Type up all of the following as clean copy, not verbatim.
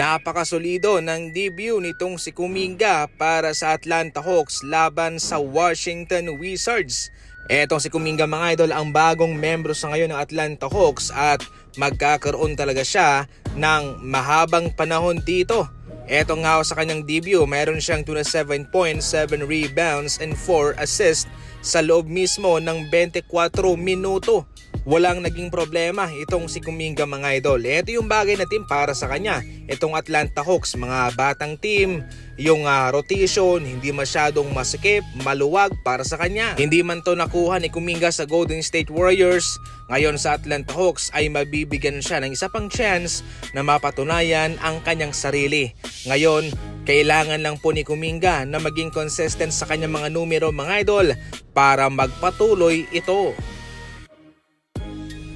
Napakasolido ng debut nitong si Kuminga para sa Atlanta Hawks laban sa Washington Wizards. Etong si Kuminga mga idol ang bagong membro sa ngayon ng Atlanta Hawks at magkakaroon talaga siya ng mahabang panahon dito. Eto nga sa kanyang debut, mayroon siyang 27 points, 7 rebounds and 4 assists sa loob mismo ng 24 minuto. Walang naging problema itong si Kuminga mga idol. Ito yung bagay na team para sa kanya. Itong Atlanta Hawks, mga batang team, yung rotation, hindi masyadong masikip, maluwag para sa kanya. Hindi man to nakuha ni Kuminga sa Golden State Warriors, ngayon sa Atlanta Hawks ay mabibigyan siya ng isa pang chance na mapatunayan ang kanyang sarili. Ngayon, kailangan lang po ni Kuminga na maging consistent sa kanyang mga numero mga idol para magpatuloy ito.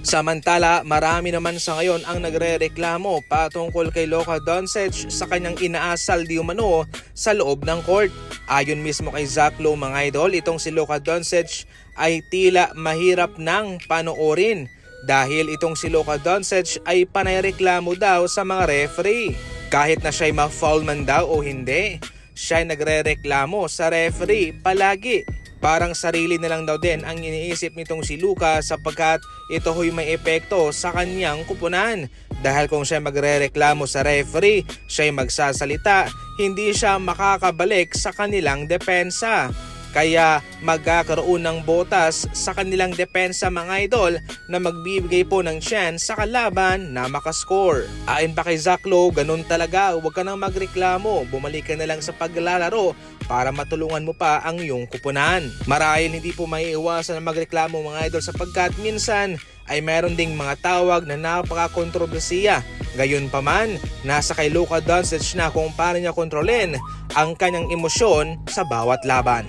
Samantala, marami naman sa ngayon ang nagrereklamo patungkol kay Luka Doncic sa kanyang inaasal di umano sa loob ng court. Ayon mismo kay Zach Lowe mga idol, itong si Luka Doncic ay tila mahirap nang panoorin dahil itong si Luka Doncic ay panayreklamo daw sa mga referee. Kahit na siya'y ma-foul man daw o hindi, siya'y nagrereklamo sa referee palagi. Parang sarili na lang daw din ang iniisip nitong si Luka sapagkat ito ho'y may epekto sa kanyang kupunan. Dahil kung siya magrereklamo sa referee, siya'y magsasalita, hindi siya makakabalik sa kanilang depensa. Kaya magkakaroon ng botas sa kanilang depensa mga idol na magbibigay po ng chance sa kalaban na makascore. Ayon pa kay Zach Lowe, ganun talaga, huwag ka nang magreklamo, bumalik ka na lang sa paglalaro para matulungan mo pa ang iyong kupunan. Marahil hindi po maiiwasan na magreklamo mga idol sapagkat minsan ay meron ding mga tawag na napaka-kontrobersiya. Gayunpaman, nasa kay Luka Doncic na kung paano niya kontrolin ang kanyang emosyon sa bawat laban.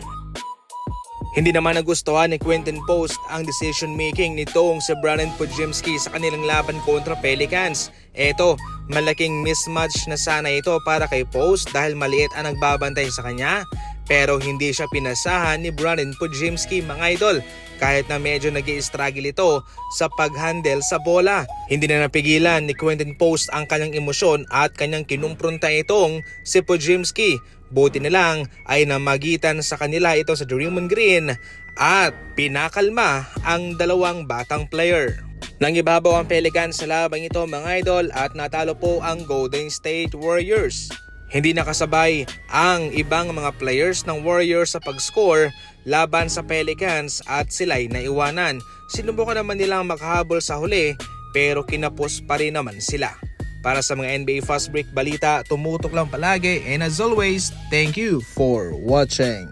Hindi naman nagustuhan ni Quinton Post ang decision making nitong si Brandon Podziemski sa kanilang laban kontra Pelicans. Eto, malaking mismatch na sana ito para kay Post dahil maliit ang nagbabantay sa kanya. Pero hindi siya pinasahan ni Brandon Podziemski mga idol kahit na medyo nag-i-struggle ito sa pag-handle sa bola. Hindi na napigilan ni Quinton Post ang kanyang emosyon at kanyang kinumpronta itong si Podziemski. Buti na lang ay namagitan sa kanila ito sa Draymond Green at pinakalma ang dalawang batang player. Nangibabaw ang Pelicans sa labang ito mga idol at natalo po ang Golden State Warriors. Hindi nakasabay ang ibang mga players ng Warriors sa pag-score laban sa Pelicans at sila'y naiwanan. Sinubukan naman nilang makahabol sa huli pero kinapos pa rin naman sila. Para sa mga NBA Fast Break balita, tumutok lang palagi and as always, thank you for watching.